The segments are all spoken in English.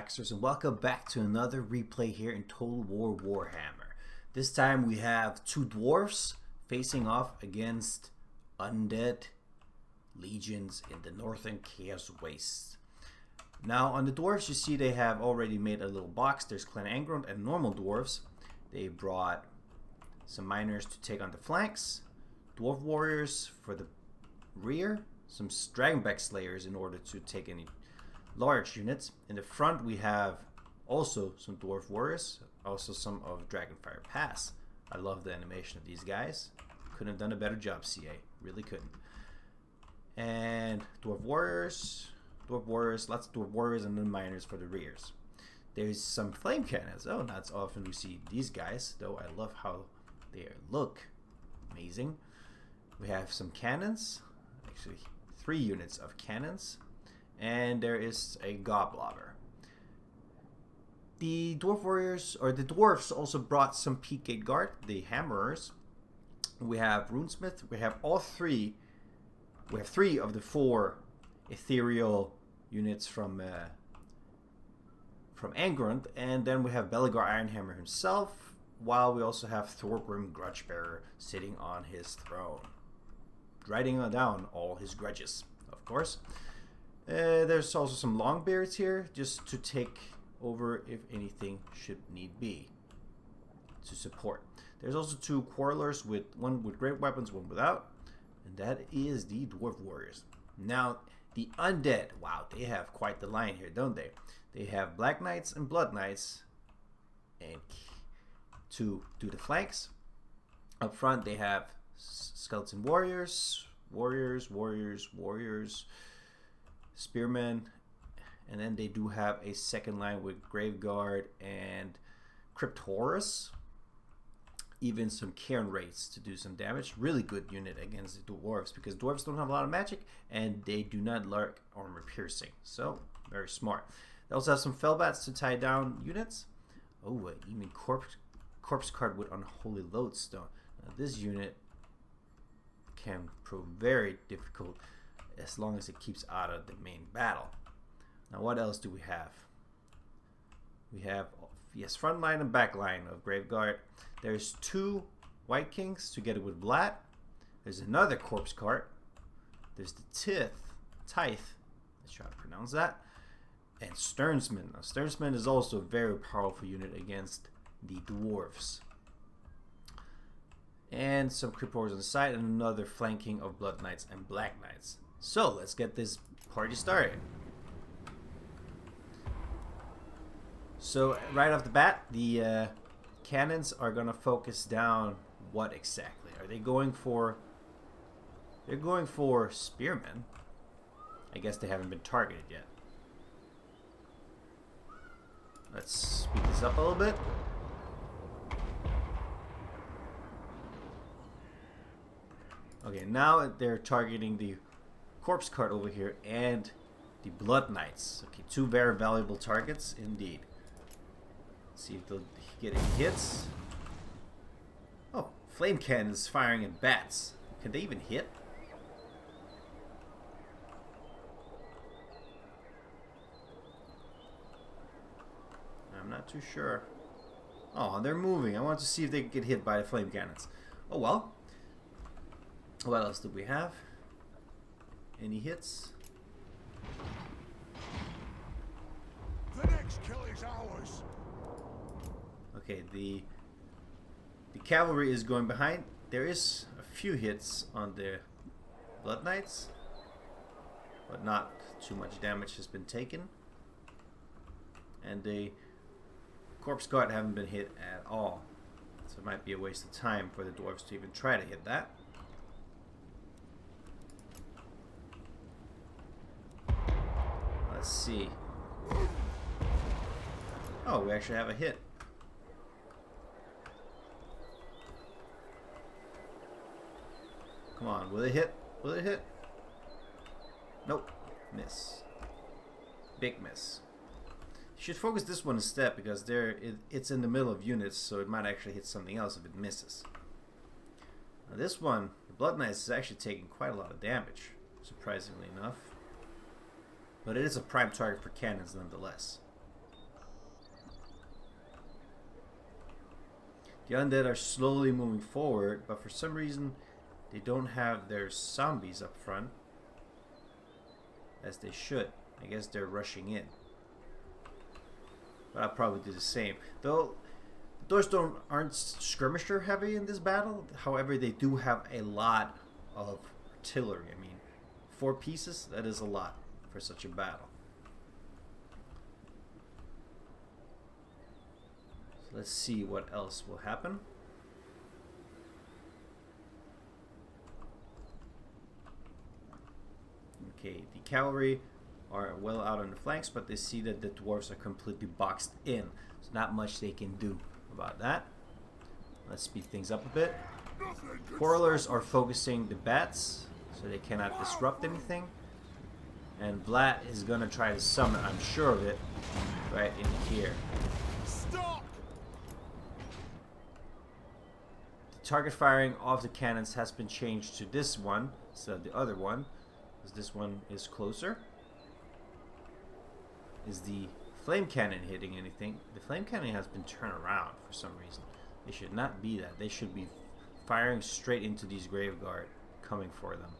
Wacksters, and welcome back to another replay here in Total War Warhammer. This time we have two dwarfs facing off against undead legions in the northern Chaos Wastes. Now on the dwarfs, you see they have already made a little box. There's Clan Angrund and normal dwarfs. They brought some miners to take on the flanks, dwarf warriors for the rear, some dragonback slayers in order to take any large units. In the front we have also some dwarf warriors, also some of Dragonfire Pass. I love the animation of these guys. Couldn't have done a better job, CA. Really couldn't. And dwarf warriors, lots of dwarf warriors, and then miners for the rears. There's some flame cannons. Oh, not so often we see these guys, though I love how they look. Amazing. We have some cannons, actually 3 units of cannons. And there is a Goblobber. The dwarf warriors, or the dwarfs, also brought some Peak Gate Guard, the hammerers. We have runesmith. We have all 3. We have 3 of the 4 ethereal units from Angrund, and then we have Belegar Ironhammer himself, while we also have Thorgrim Grudgebearer sitting on his throne, writing down all his grudges, of course. There's also some Longbeards here, just to take over if anything should need be, to support. There's also 2 Quarrelers, one with great weapons, one without, and that is the Dwarf Warriors. Now, the Undead, wow, they have quite the line here, don't they? They have Black Knights and Blood Knights, and to do the flanks. Up front, they have Skeleton Warriors, Spearmen, and then they do have a second line with Graveguard and Crypt Horus. Even some Cairn Wraiths to do some damage. Really good unit against the dwarves, because dwarves don't have a lot of magic and they do not like armor piercing. So, very smart. They also have some Fellbats to tie down units. Oh, even corpse card with Unholy Lodestone. Now, this unit can prove very difficult as long as it keeps out of the main battle. Now, what else do we have? We have, yes, front line and back line of Graveguard. There's 2 White Kings together with Vlad. There's another corpse cart. There's the Tithe, let's try to pronounce that, and Sternsman. Now, Sternsman is also a very powerful unit against the dwarves. And some Crypt Horrors on the side, and another flanking of Blood Knights and Black Knights. So let's get this party started. So right off the bat, the cannons are gonna focus down what exactly? Are they going for? They're going for spearmen. I guess they haven't been targeted yet. Let's speed this up a little bit. Okay, now they're targeting the corpse cart over here and the Blood Knights. Okay, 2 very valuable targets indeed. Let's see if they'll get any hits. Oh, flame cannons firing at bats. Can they even hit? I'm not too sure. Oh, they're moving. I want to see if they can get hit by the flame cannons. Oh well. What else do we have? Any hits? The next kill is ours. Okay, the cavalry is going behind. There is a few hits on the Blood Knights, but not too much damage has been taken. And the corpse guard haven't been hit at all, so it might be a waste of time for the dwarves to even try to hit that. Let's see. Oh, we actually have a hit. Come on, will it hit? Will it hit? Nope. Miss. Big miss. You should focus this one instead, because it's in the middle of units, so it might actually hit something else if it misses. Now this one, the Blood Knights, is actually taking quite a lot of damage, surprisingly enough. But it is a prime target for cannons nonetheless. The undead are slowly moving forward, but for some reason they don't have their zombies up front as they should. I guess they're rushing in. But I'll probably do the same. Though those aren't skirmisher heavy in this battle. However, they do have a lot of artillery. I mean, 4 pieces, that is a lot for such a battle. So let's see what else will happen. Okay, the cavalry are well out on the flanks, but they see that the dwarves are completely boxed in. There's not much they can do about that. Let's speed things up a bit. Quarrelers are focusing the bats, so they cannot disrupt anything. And Vlad is gonna try to summon, I'm sure of it, right in here. Stop! The target firing of the cannons has been changed to this one instead of the other one, because this one is closer. Is the flame cannon hitting anything? The flame cannon has been turned around for some reason. They should not be that. They should be firing straight into these grave guard coming for them.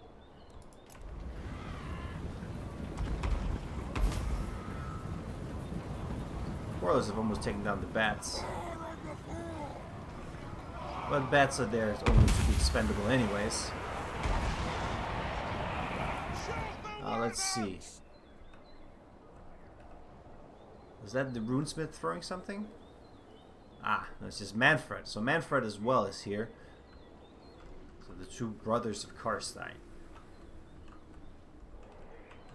Warlords have almost taken down the bats. But the bats are there only to be expendable anyways. Let's see. Was that the runesmith throwing something? Ah, no, it's just Manfred. So Manfred as well is here. So the 2 brothers of Karstein.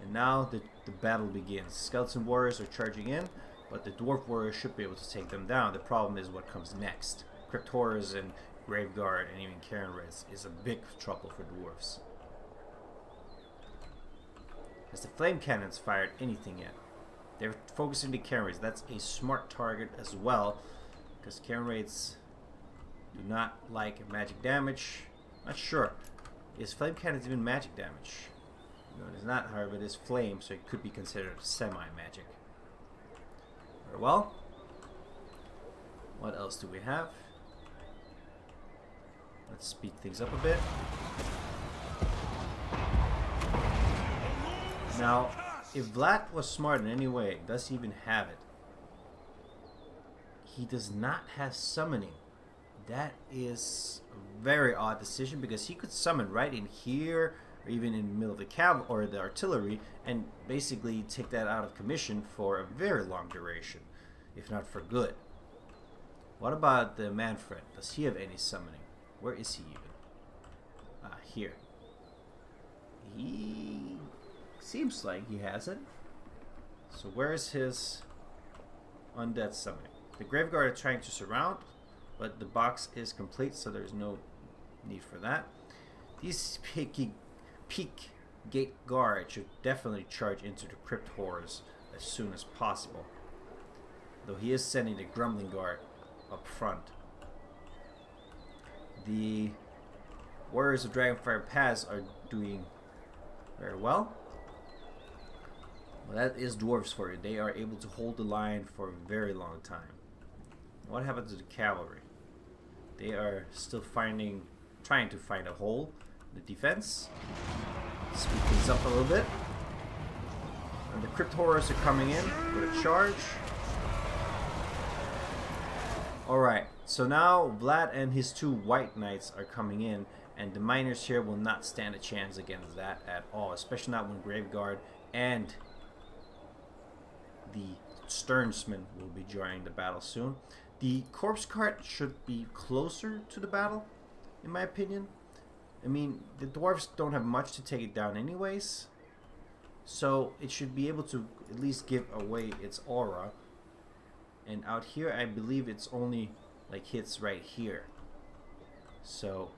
And now the battle begins. Skeleton warriors are charging in, but the dwarf warriors should be able to take them down. The problem is what comes next. Crypt horrors and Graveguard and even Karen Reds is a big trouble for dwarves. Has the flame cannons fired anything yet? They're focusing the Karen Raids. That's a smart target as well, because Karen Raids do not like magic damage. Not sure. Is flame cannons even magic damage? No, it is not, however, it is flame, so it could be considered semi-magic. Very well. What else do we have? Let's speed things up a bit. Now, if Vlad was smart in any way, does he even have it? He does not have summoning. That is a very odd decision, because he could summon right in here, or even in the middle of the cav or the artillery, and basically take that out of commission for a very long duration, if not for good. What about the Manfred? Does he have any summoning? Where is he even? Ah, here. He seems like he has it. So where is his undead summoning? The Graveguard are trying to surround, but the box is complete, so there's no need for that. These peak gate guard should definitely charge into the crypt horrors as soon as possible. Though he is sending the grumbling guard up front. The warriors of Dragonfire Pass are doing very well. Well, that is dwarves for you. They are able to hold the line for a very long time. What happened to the cavalry? They are still trying to find a hole in the defense. Speed things up a little bit. And the crypt horrors are coming in with a charge. Alright, so now Vlad and his 2 white knights are coming in, and the miners here will not stand a chance against that at all, especially not when Graveguard and the Sternsman will be joining the battle soon. The corpse cart should be closer to the battle, in my opinion. I mean, the dwarves don't have much to take it down anyways, so it should be able to at least give away its aura. And out here, I believe it's only like hits right here. So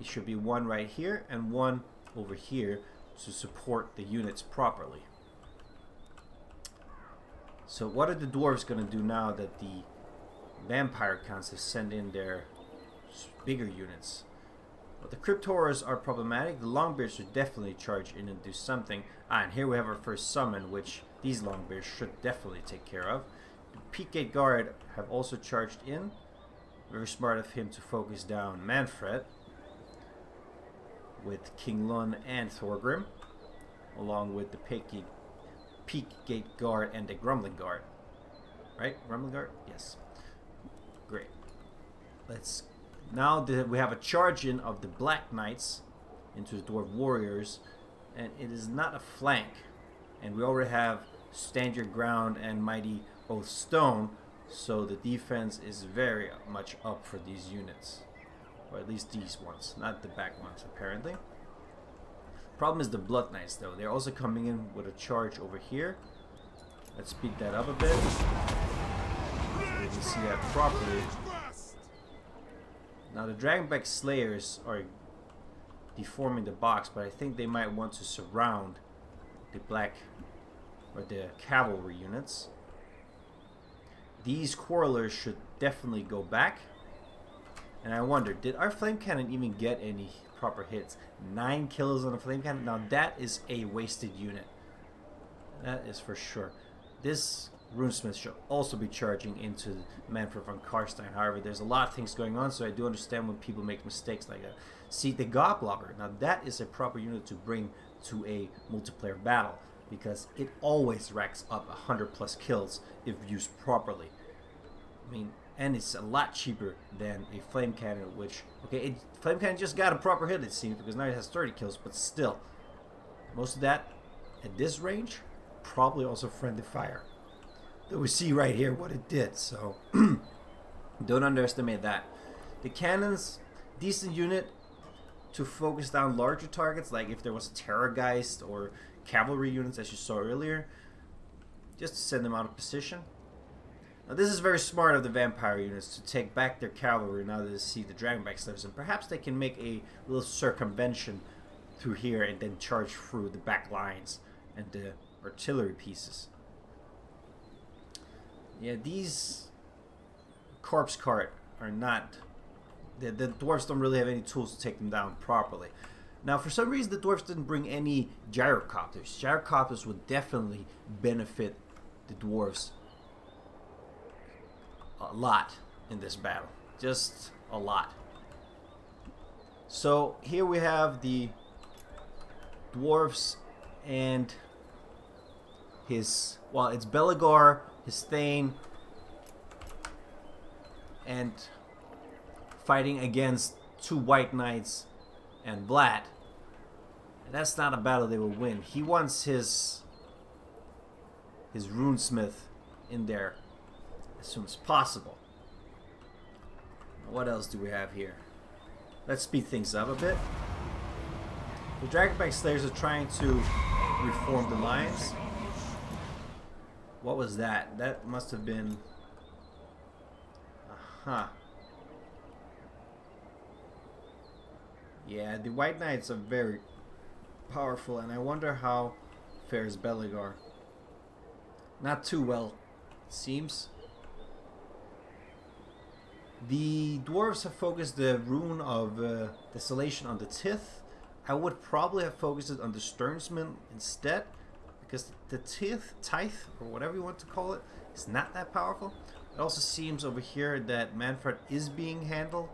it should be 1 right here and 1 over here to support the units properly. So what are the dwarves going to do now that the vampire counts have sent in their bigger units? Well, the crypt horrors are problematic. The longbeards should definitely charge in and do something. And here we have our first summon, which these longbeards should definitely take care of. The Peak Gate Guard have also charged in, Very smart of him to focus down Manfred with King Lun and Thorgrim, along with the Peak Gate Guard and the Grumbling Guard. Right? Grumbling Guard? Yes. Great. Let's... Now that we have a charge in of the Black Knights into the Dwarf Warriors, and it is not a flank. And we already have Stand Your Ground and Mighty Oath Stone, so the defense is very much up for these units. Or at least these ones, not the back ones apparently. Problem is the Blood Knights though. They're also coming in with a charge over here. Let's speed that up a bit. So we can see that properly. Now the Dragonback Slayers are deforming the box, but I think they might want to surround the the cavalry units. These Quarrelers should definitely go back. And I wonder, did our Flame Cannon even get any proper hits? 9 kills on a Flame Cannon? Now that is a wasted unit. That is for sure. This Runesmith should also be charging into Manfred von Karstein. However, there's a lot of things going on, so I do understand when people make mistakes like that. See, the Godblogger. Now that is a proper unit to bring to a multiplayer battle, because it always racks up 100+ kills if used properly. I mean, and it's a lot cheaper than a Flame Cannon, which, okay, Flame Cannon just got a proper hit, it seems, because now it has 30 kills, but still, most of that, at this range, probably also friendly fire. Though we see right here what it did, so don't underestimate that. The cannons, decent unit to focus down larger targets, like if there was Terrorgeist or cavalry units, as you saw earlier, just to send them out of position. Now this is very smart of the vampire units to take back their cavalry now that they see the Dragonback Slayers, and perhaps they can make a little circumvention through here and then charge through the back lines and the artillery pieces. Yeah, these corpse cart are not... The dwarves don't really have any tools to take them down properly. Now, for some reason, the dwarves didn't bring any gyrocopters. Gyrocopters would definitely benefit the dwarves a lot in this battle. Just a lot. So, here we have the dwarves and his... Well, it's Belegar, his Thane, and fighting against 2 White Knights and Vlad. And that's not a battle they will win. He wants his Runesmith in there as soon as possible. What else do we have here? Let's speed things up a bit. The Dragonback Slayers are trying to reform the lines. What was that? That must have been... Aha. Yeah, the White Knights are very powerful, and I wonder how fares Belegar. Not too well, it seems. The dwarves have focused the rune of Desolation on the Tith. I would probably have focused it on the Sternsman instead, because the Tithe, or whatever you want to call it, is not that powerful. It also seems over here that Manfred is being handled,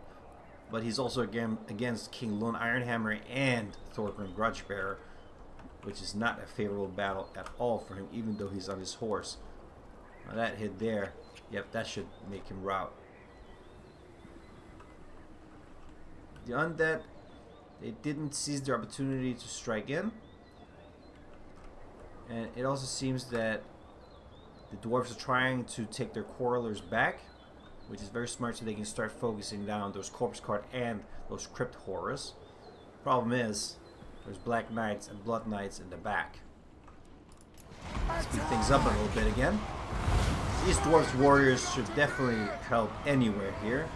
but he's also against King Lun Ironhammer and Thorgrim Grudgebearer, which is not a favorable battle at all for him, even though he's on his horse. Now that hit there, yep, that should make him rout. The undead, they didn't seize their opportunity to strike in. And it also seems that the dwarves are trying to take their Quarrelers back, which is very smart, so they can start focusing down those Corpse Cart and those Crypt Horrors. Problem is, there's Black Knights and Blood Knights in the back. Speed things up a little bit again. These Dwarves Warriors should definitely help anywhere here.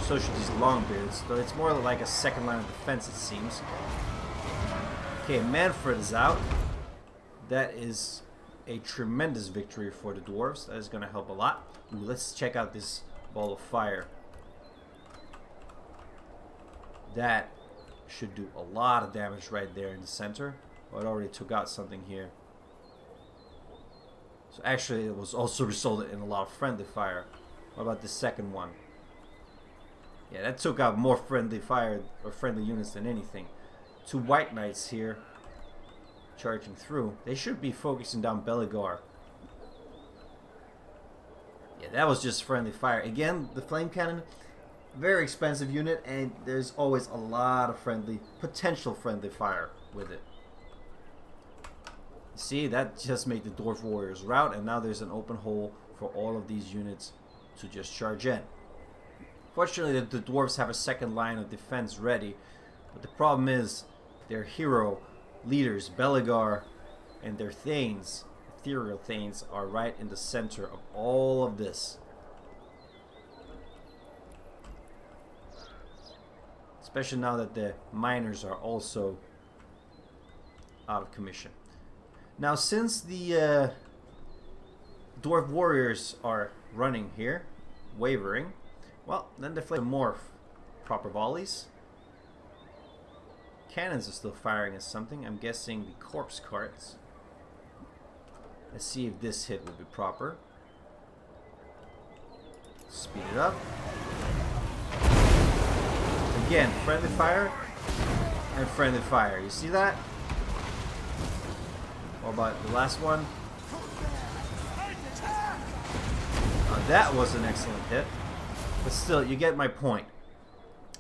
So should these Longbeards, though it's more like a second line of defense, it seems. Okay, Manfred is out. That is a tremendous victory for the dwarves. That is going to help a lot. Ooh, let's check out this ball of fire. That should do a lot of damage right there in the center. Oh, it already took out something here. So actually it was also resulted in a lot of friendly fire. What about the second one? Yeah, that took out more friendly fire or friendly units than anything. 2 white knights here charging through. They should be focusing down Belegar. Yeah, that was just friendly fire. Again, the flame cannon, very expensive unit, and there's always a lot of potential friendly fire with it. See, that just made the Dwarf Warriors rout, and now there's an open hole for all of these units to just charge in. Fortunately, the Dwarves have a second line of defense ready, but the problem is their hero leaders, Belegar, and their Thanes, ethereal Thanes, are right in the center of all of this. Especially now that the miners are also out of commission. Now, since the Dwarf Warriors are running here, wavering, well, then they flame morph proper volleys. Cannons are still firing at something. I'm guessing the corpse carts. Let's see if this hit will be proper. Speed it up. Again, friendly fire and friendly fire. You see that? What about the last one? That was an excellent hit. But still, you get my point.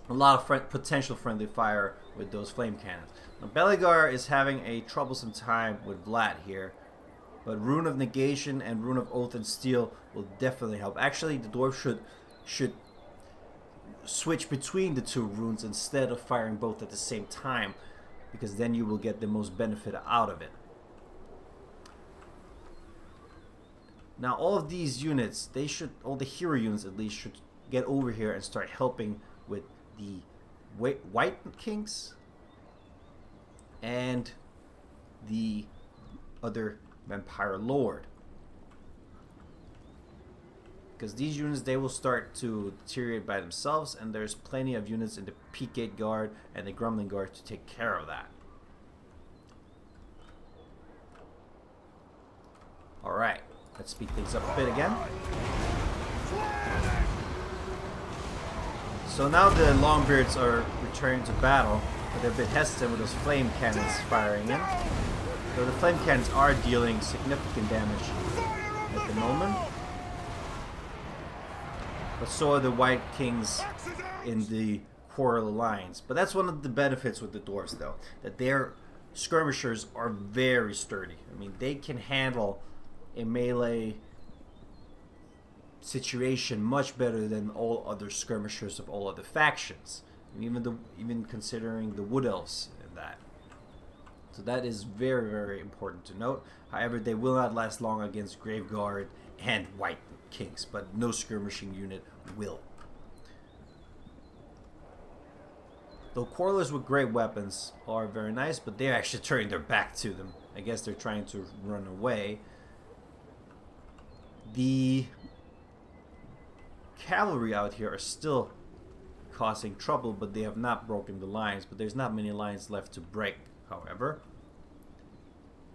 A lot of potential friendly fire with those flame cannons. Now, Belegar is having a troublesome time with Vlad here. But Rune of Negation and Rune of Oath and Steel will definitely help. Actually, the dwarf should switch between the 2 runes instead of firing both at the same time, because then you will get the most benefit out of it. Now, all of these units, all the hero units at least, should get over here and start helping with the White Kings and the other Vampire Lord. Because these units, they will start to deteriorate by themselves, and there's plenty of units in the Peak Gate Guard and the Grumbling Guard to take care of that. Alright, let's speed things up a bit again. So now the Longbeards are returning to battle, but they're a bit hesitant with those flame cannons firing in. So the flame cannons are dealing significant damage at the moment. But so are the White Kings in the Quarrel Alliance. But that's one of the benefits with the Dwarves, though, that their skirmishers are very sturdy. I mean, they can handle a melee situation much better than all other skirmishers of all other factions, and even considering the Wood Elves in that. So that is very, very important to note. However, they will not last long against Graveguard and White Kings, but no skirmishing unit will. Though Quarrelers with great weapons are very nice, but they're actually turning their back to them. I guess they're trying to run away. The cavalry out here are still causing trouble, but they have not broken the lines. But there's not many lines left to break, however.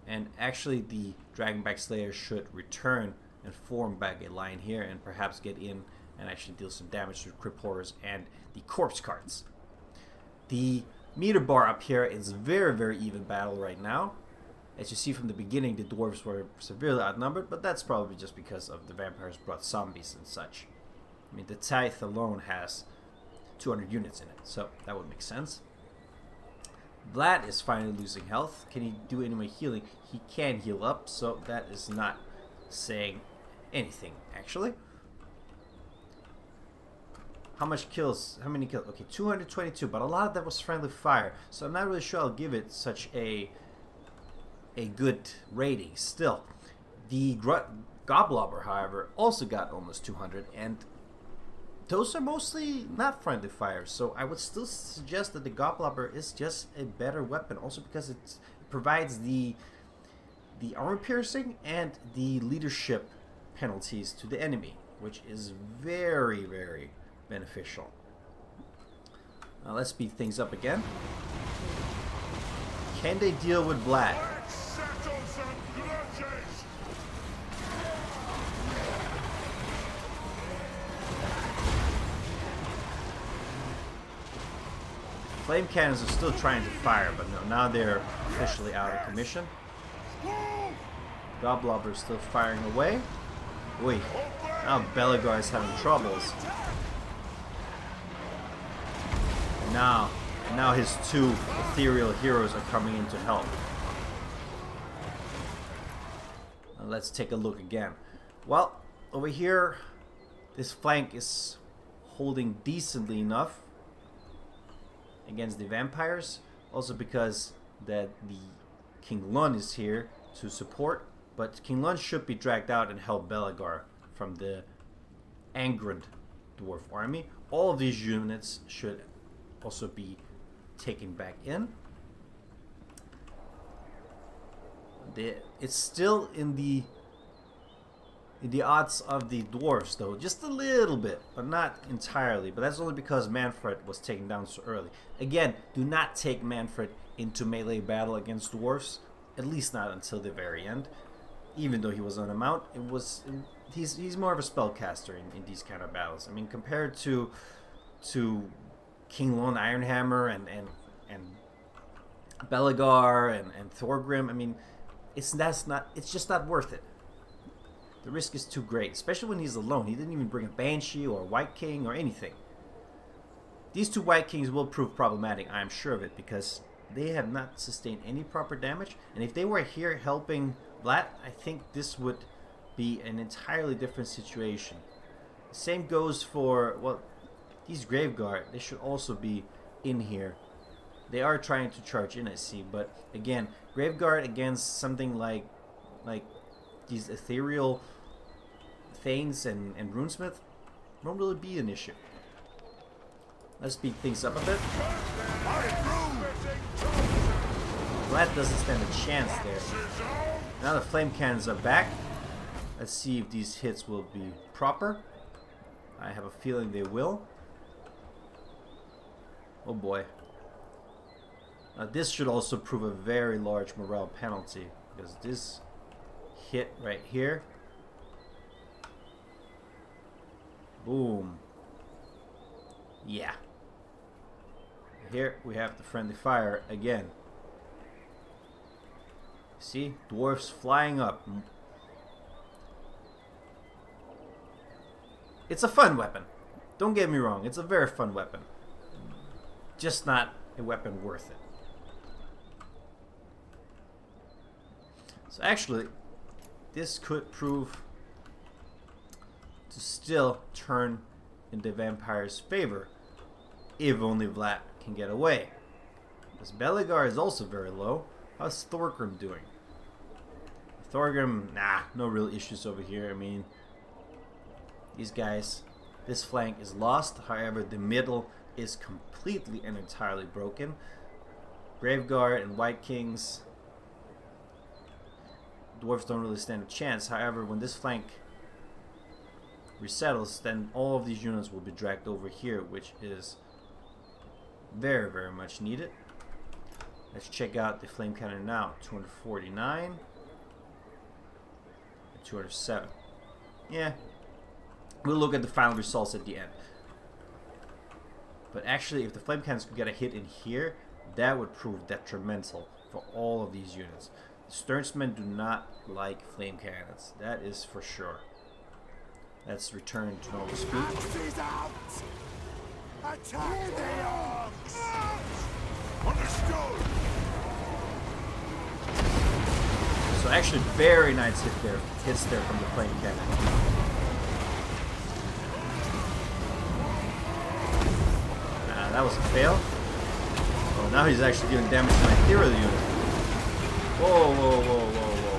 And actually the Dragonback Slayer should return and form back a line here and perhaps get in and actually deal some damage to Crypt Horrors and the Corpse Carts. The meter bar up here is very, very even battle right now. As you see from the beginning, the dwarves were severely outnumbered, but that's probably just because of the vampires brought zombies and such. I mean, the Tithe alone has 200 units in it, so that would make sense. Vlad is finally losing health. Can he do any more healing? He can heal up, so that is not saying anything, actually. How much kills? How many kills? Okay, 222, but a lot of that was friendly fire, so I'm not really sure I'll give it such a good rating. Still, the Goblobber, however, also got almost 200, and those are mostly not friendly fire, so I would still suggest that the Goblobber is just a better weapon, also because it provides the armor piercing and the leadership penalties to the enemy, which is very, very beneficial. Now let's speed things up again. Can they deal with Vlad? flame cannons are still trying to fire, but no, now they're officially out of commission. Goblobber is still firing away. Wait, now Belegar is having troubles. And now his two ethereal heroes are coming in to help. Now let's take a look again. Well, over here, this flank is holding decently enough against the vampires. Also because that the King Lun is here to support. But King Lun should be dragged out and help Belegar from the Angrand dwarf army. All of these units should also be taken back in. It's still in the odds of the dwarves, though, just a little bit, but not entirely. But that's only because Manfred was taken down so early. Again, do not take Manfred into melee battle against dwarves, at least not until the very end. Even though he was on a mount, he's more of a spellcaster in these kind of battles. I mean, compared to King Lon Ironhammer and Belegar and Thorgrim, I mean, it's just not worth it. The risk is too great, especially when he's alone. He didn't even bring a Banshee or a White King or anything. These two White Kings will prove problematic, I'm sure of it, because they have not sustained any proper damage. And if they were here helping Vlad, I think this would be an entirely different situation. The same goes for, well, these Graveguard. They should also be in here. They are trying to charge in, I see, but again, Graveguard against something like these ethereal Thanes and Runesmith won't really be an issue. Let's speed things up a bit. Vlad doesn't stand a chance there. Now the flame cannons are back. Let's see if these hits will be proper. I have a feeling they will. Oh boy. Now this should also prove a very large morale penalty, because this hit right here. Boom. Yeah. Here we have the friendly fire again. See? Dwarfs flying up. It's a fun weapon. Don't get me wrong. It's a very fun weapon. Just not a weapon worth it. So actually, this could prove to still turn in the vampire's favor, if only Vlad can get away. Because Belegar is also very low. How's Thorgrim doing? Thorgrim, nah, no real issues over here. I mean, these guys, this flank is lost. However, the middle is completely and entirely broken. Graveguard and White Kings, dwarves don't really stand a chance. However, when this flank resettles, then all of these units will be dragged over here, which is very, very much needed. Let's check out the flame cannon now. 249 and 207. Yeah, we'll look at the final results at the end. But actually, if the flame cannons could get a hit in here, that would prove detrimental for all of these units. The Sternsmen do not like flame cannons, that is for sure. Let's return to normal speed. Attack the orcs! Understood! So actually very nice hits there from the flame cannon. That was a fail. Oh, now he's actually doing damage to my ethereal unit. Whoa, whoa, whoa, whoa, whoa,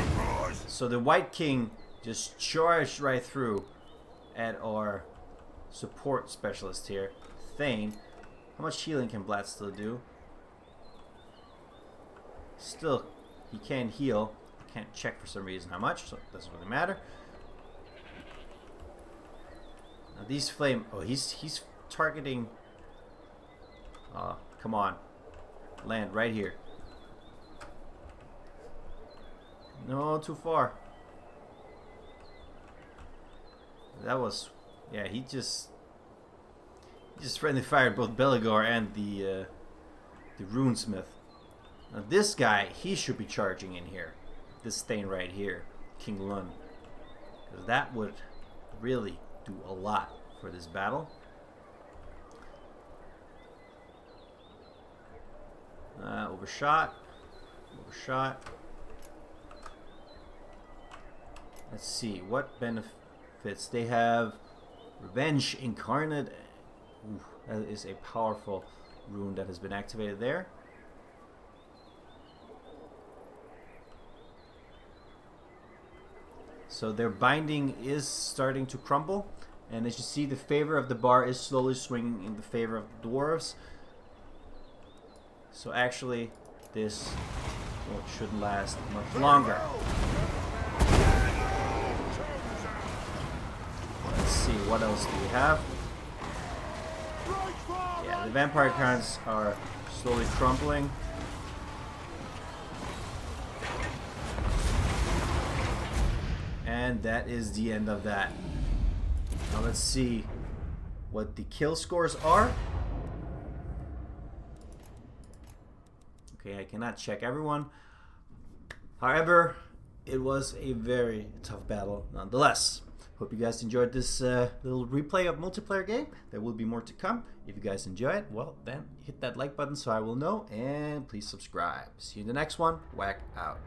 whoa, whoa. So the White King just charged right through at our support specialist here, Thane. How much healing can Vlad still do? Still, he can heal. I can't check for some reason how much, so it doesn't really matter. Now these flame... Oh, he's targeting... come on. Land right here. No, too far. That was... Yeah, he Just friendly fired both Beligor and the Runesmith. Now this guy, he should be charging in here. This thing right here, King Lund. Because that would really do a lot for this battle. Overshot. Overshot. Let's see, what benefits they have. Revenge Incarnate. Ooh, that is a powerful rune that has been activated there. So their binding is starting to crumble, and as you see, the favor of the bar is slowly swinging in the favor of the dwarves. So actually, this shouldn't last much longer. Let's see, what else do we have? Yeah, the vampire cards are slowly crumbling. And that is the end of that. Now let's see what the kill scores are. Okay, I cannot check everyone. However, it was a very tough battle nonetheless. Hope you guys enjoyed this little replay of multiplayer game. There will be more to come. If you guys enjoy it, well, then hit that like button so I will know. And please subscribe. See you in the next one. Wack out.